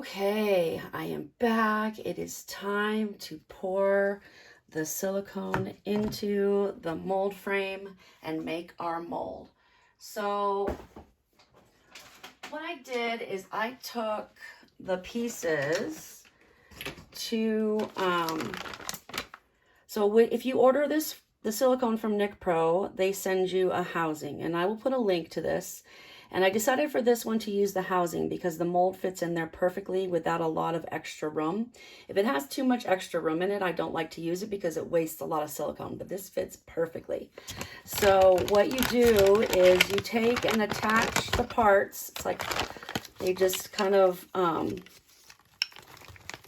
Okay, I am back. It is time to pour the silicone into the mold frame and make our mold. So what I did is I took the pieces to, if you order the silicone from Nick Pro, they send you a housing, and I will put a link to this. And I decided for this one to use the housing because the mold fits in there perfectly without a lot of extra room. If it has too much extra room in it, I don't like to use it because it wastes a lot of silicone, but this fits perfectly. So what you do is you take and attach the parts. It's like they just kind of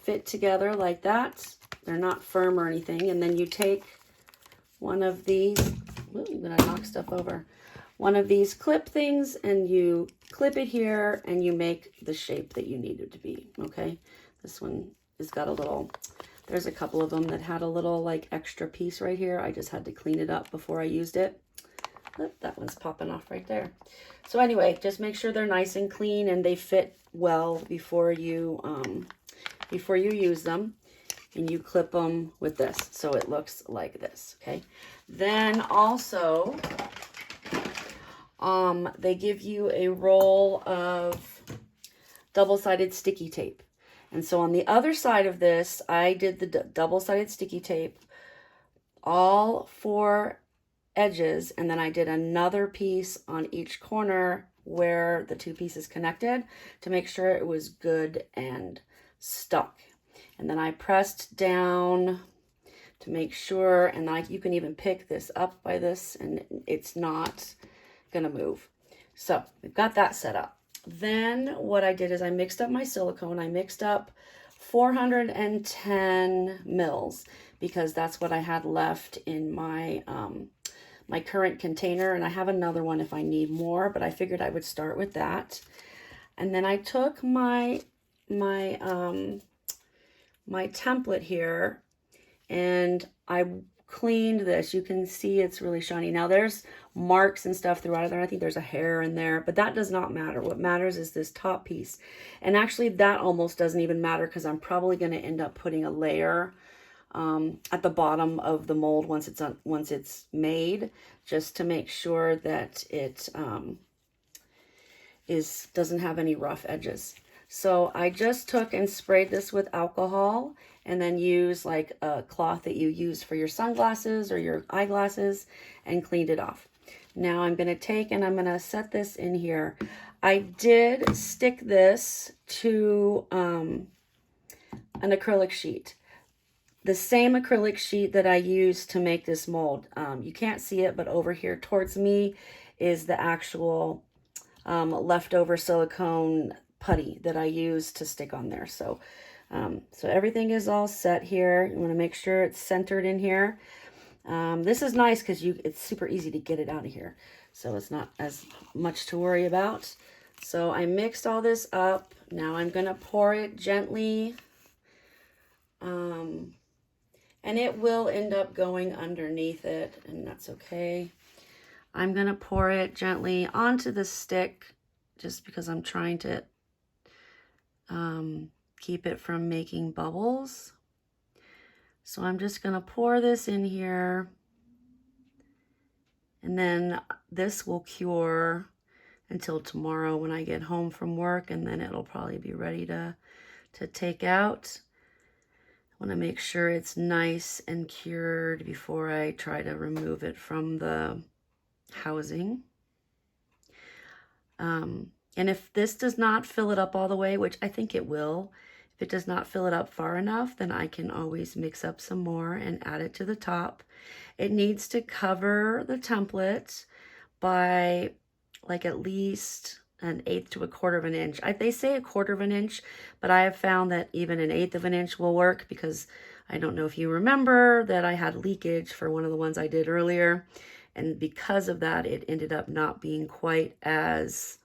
fit together like that. They're not firm or anything. And then you take one of these, ooh, I'm gonna knock stuff over. One of these clip things, and you clip it here and you make the shape that you need it to be. Okay, this one has got a little, there's a couple of them that had a little like extra piece right here. I just had to clean it up before I used it. Look, that one's popping off right there. So anyway, just make sure they're nice and clean and they fit well before you use them. And you clip them with this so it looks like this. Okay, then also they give you a roll of double-sided sticky tape. And so on the other side of this, I did the double-sided sticky tape, all 4 edges, and then I did another piece on each corner where the 2 pieces connected to make sure it was good and stuck. And then I pressed down to make sure, and you can even pick this up by this, and it's not gonna move. So we've got that set up. Then what I did is I mixed up my silicone. I mixed up 410 mils because that's what I had left in my my current container, and I have another one if I need more, but I figured I would start with that. And then I took my template here and I cleaned this. You can see it's really shiny. Now there's marks and stuff throughout there. I think there's a hair in there, but that does not matter. What matters is this top piece. And actually that almost doesn't even matter because I'm probably going to end up putting a layer at the bottom of the mold once it's made, just to make sure that it doesn't have any rough edges. So I just took and sprayed this with alcohol and then use like a cloth that you use for your sunglasses or your eyeglasses and cleaned it off. Now I'm going to take and I'm going to set this in here. I did stick this to an acrylic sheet. The same acrylic sheet that I used to make this mold. You can't see it, but over here towards me is the actual leftover silicone putty that I used to stick on there. So everything is all set here. You want to make sure it's centered in here. This is nice because it's super easy to get it out of here. So it's not as much to worry about. So I mixed all this up. Now I'm going to pour it gently. And it will end up going underneath it, and that's okay. I'm going to pour it gently onto the stick just because I'm trying to keep it from making bubbles. So I'm just going to pour this in here, and then this will cure until tomorrow when I get home from work, and then it'll probably be ready to take out. I want to make sure it's nice and cured before I try to remove it from the housing. And if this does not fill it up all the way, which I think it will, if it does not fill it up far enough, then I can always mix up some more and add it to the top. It needs to cover the template by like at least 1/8 to 1/4 of an inch. They say 1/4 of an inch, but I have found that even 1/8 of an inch will work because I don't know if you remember that I had leakage for one of the ones I did earlier. And because of that, it ended up not being quite as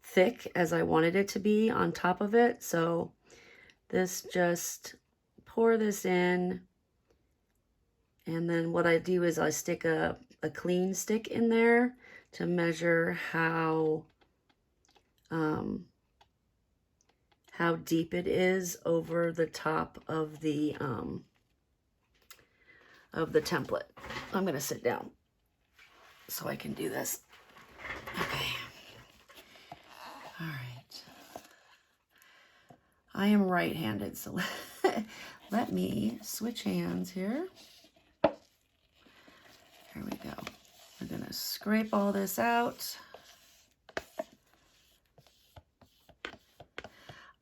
thick as I wanted it to be on top of it. So this, just pour this in. And then what I do is I stick a clean stick in there to measure how how deep it is over the top of the template. I'm gonna sit down so I can do this. Okay. All right. I am right-handed, so let me switch hands here. Here we go. We're gonna scrape all this out.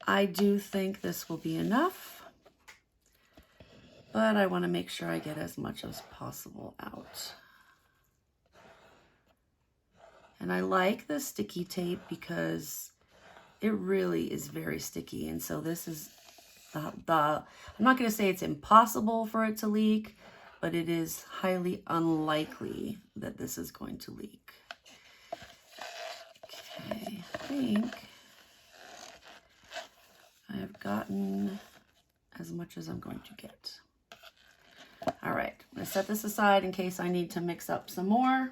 I do think this will be enough, but I want to make sure I get as much as possible out. And I like the sticky tape because it really is very sticky. And so this is I'm not going to say it's impossible for it to leak, but it is highly unlikely that this is going to leak. Okay, I think I have gotten as much as I'm going to get. All right, I'm going to set this aside in case I need to mix up some more.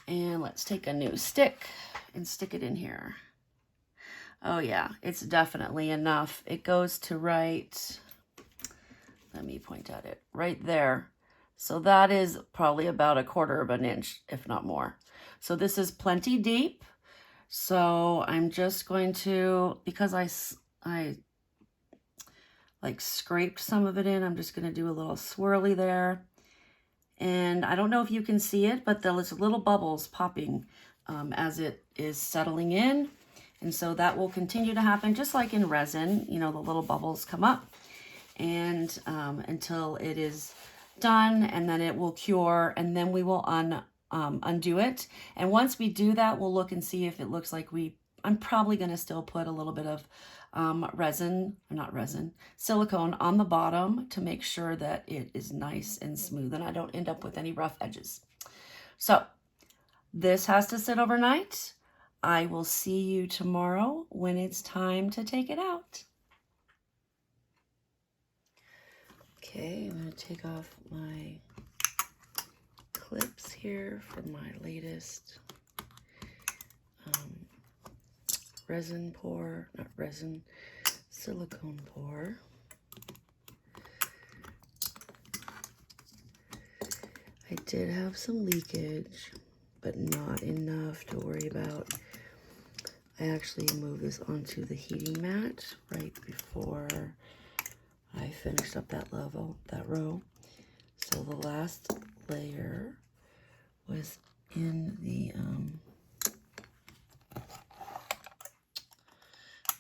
And let's take a new stick and stick it in here. Oh yeah, it's definitely enough. It goes to right, let me point at it, right there. So that is probably about 1/4 of an inch, if not more. So this is plenty deep. So I'm just going to, because I like scraped some of it in, I'm just going to do a little swirly there. And I don't know if you can see it, but there's little bubbles popping as it is settling in. And so that will continue to happen just like in resin, you know, the little bubbles come up and until it is done, and then it will cure, and then we will undo it. And once we do that, we'll look and see if it looks like I'm probably going to still put a little bit of silicone on the bottom to make sure that it is nice and smooth and I don't end up with any rough edges. So this has to sit overnight. I will see you tomorrow when it's time to take it out. Okay, I'm going to take off my clips here for my latest silicone pour. I did have some leakage, but not enough to worry about. I actually moved this onto the heating mat right before I finished up that row. So the last layer was in the,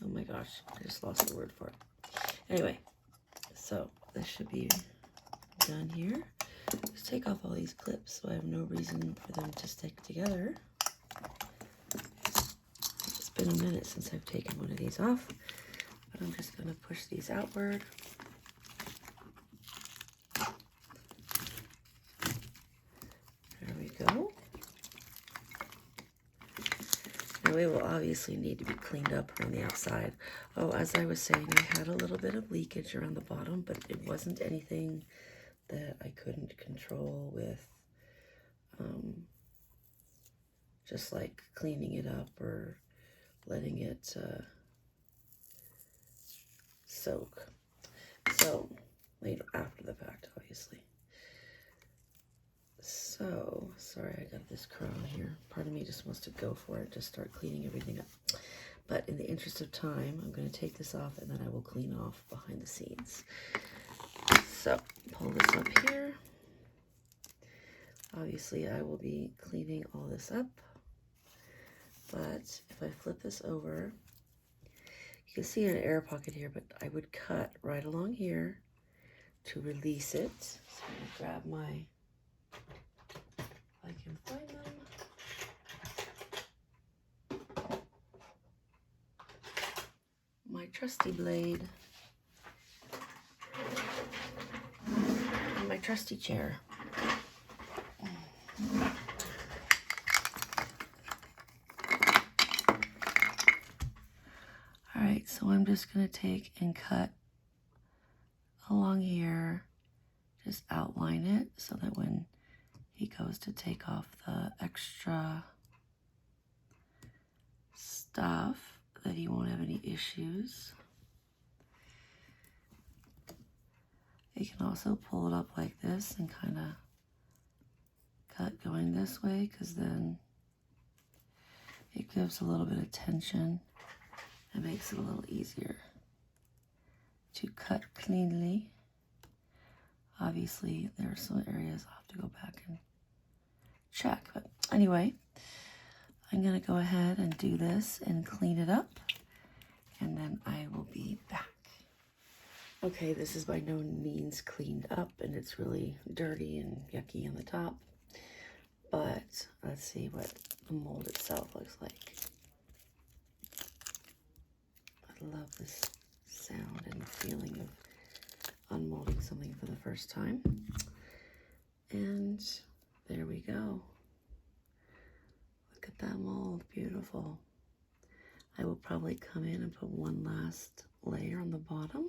oh my gosh, I just lost the word for it. Anyway, so this should be done here. Just take off all these clips so I have no reason for them to stick together. It's been a minute since I've taken one of these off, but I'm just going to push these outward. There we go. Now we will obviously need to be cleaned up from the outside. Oh, as I was saying, I had a little bit of leakage around the bottom, but it wasn't anything that I couldn't control with just like cleaning it up or letting it soak. So later, after the fact, obviously. So, sorry I got this crown here. Part of me just wants to go for it, just start cleaning everything up. But in the interest of time, I'm going to take this off and then I will clean off behind the scenes. So, pull this up here. Obviously, I will be cleaning all this up. But if I flip this over, you can see an air pocket here, but I would cut right along here to release it. So I'm going to grab my, if I can find them, my trusty blade, and my trusty chair. All right, so I'm just going to take and cut along here, just outline it so that when he goes to take off the extra stuff that you won't have any issues. You can also pull it up like this and kind of cut going this way, because then it gives a little bit of tension and makes it a little easier to cut cleanly. Obviously, there are some areas I'll have to go back and check, but anyway, I'm gonna go ahead and do this and clean it up, and then I will be back. Okay, this is by no means cleaned up, and it's really dirty and yucky on the top, but let's see what the mold itself looks like. I love this sound and feeling of unmolding something for the first time. And there we go. Look at that mold, beautiful. I will probably come in and put one last layer on the bottom,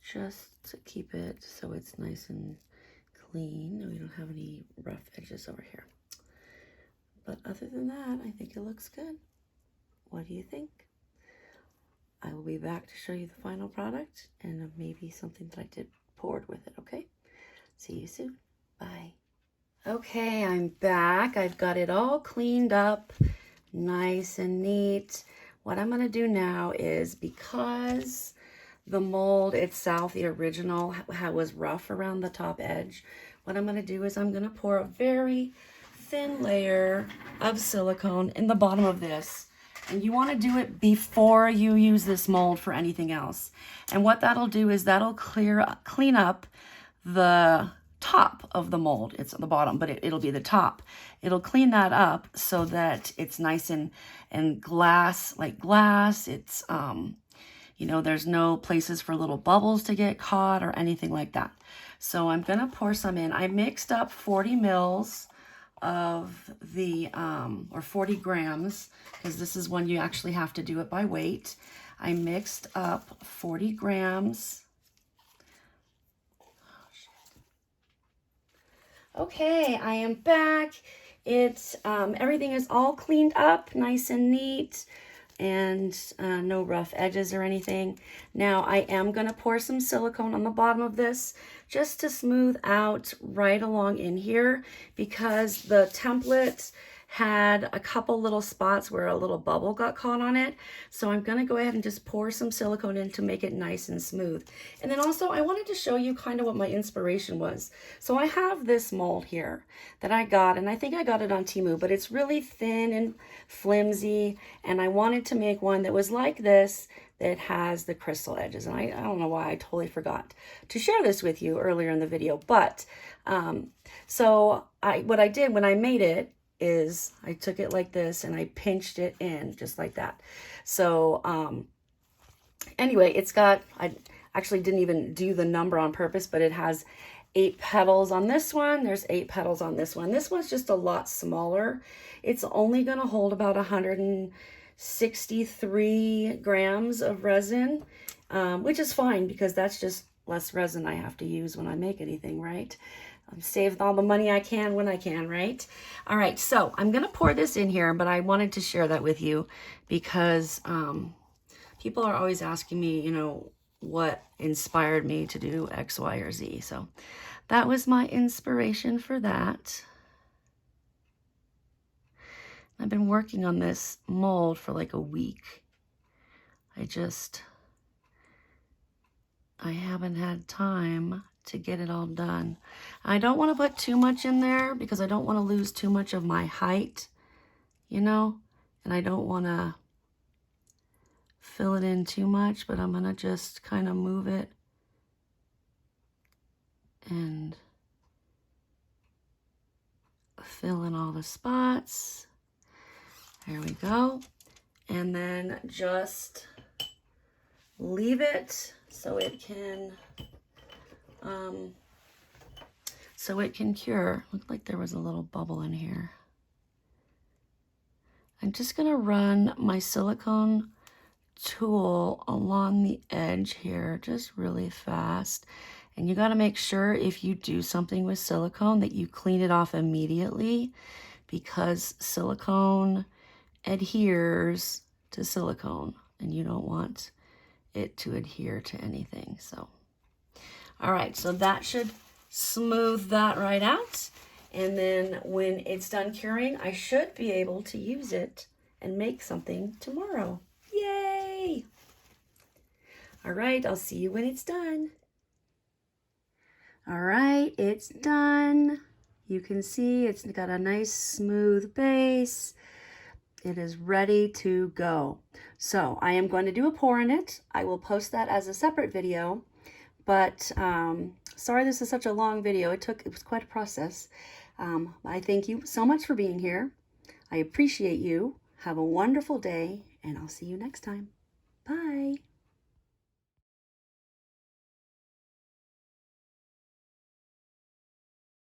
just to keep it so it's nice and clean and we don't have any rough edges over here. But other than that, I think it looks good. What do you think? I will be back to show you the final product and maybe something that I did poured with it, okay? See you soon. Bye. Okay, I'm back. I've got it all cleaned up, nice and neat. What I'm gonna do now is, because the mold itself, the original, was rough around the top edge, what I'm gonna do is I'm gonna pour a very thin layer of silicone in the bottom of this. And you want to do it before you use this mold for anything else. And what that'll do is that'll clean up the top of the mold. It's at the bottom, but it'll be the top. It'll clean that up so that it's nice and glass, like glass. It's, you know, there's no places for little bubbles to get caught or anything like that. So I'm going to pour some in. I mixed up 40 mils of the, or 40 grams, because this is when you actually have to do it by weight. I mixed up 40 grams. Okay, I am back. It's, everything is all cleaned up, nice and neat, and no rough edges or anything. Now I am going to pour some silicone on the bottom of this just to smooth out right along in here, because the template had a couple little spots where a little bubble got caught on it. So I'm going to go ahead and just pour some silicone in to make it nice and smooth. And then also I wanted to show you kind of what my inspiration was. So I have this mold here that I got, and I think I got it on Temu, but it's really thin and flimsy, and I wanted to make one that was like this, that has the crystal edges. And I don't know why I totally forgot to share this with you earlier in the video, but so what I did when I made it is I took it like this and I pinched it in just like that. So anyway, it's got, I actually didn't even do the number on purpose, but it has 8 petals on this one. There's 8 petals on this one. This one's just a lot smaller. It's only going to hold about 163 grams of resin, which is fine because that's just less resin I have to use when I make anything, right? I'm saving all the money I can when I can, right? All right, so I'm going to pour this in here, but I wanted to share that with you because people are always asking me, you know, what inspired me to do X, Y, or Z. So that was my inspiration for that. I've been working on this mold for like a week. I haven't had time to get it all done. I don't want to put too much in there because I don't want to lose too much of my height, you know, and I don't want to fill it in too much, but I'm going to just kind of move it and fill in all the spots. There we go. And then just leave it so it can cure. Looked like there was a little bubble in here. I'm just gonna run my silicone tool along the edge here, just really fast. And you gotta make sure if you do something with silicone that you clean it off immediately, because silicone adheres to silicone, and you don't want it to adhere to anything. So, all right, so that should smooth that right out. And then when it's done curing, I should be able to use it and make something tomorrow. Yay! All right, I'll see you when it's done. All right, it's done. You can see it's got a nice smooth base. It is ready to go. So I am going to do a pour in it. I will post that as a separate video, but sorry this is such a long video. It was quite a process. I thank you so much for being here. I appreciate you. Have a wonderful day, and I'll see you next time. Bye.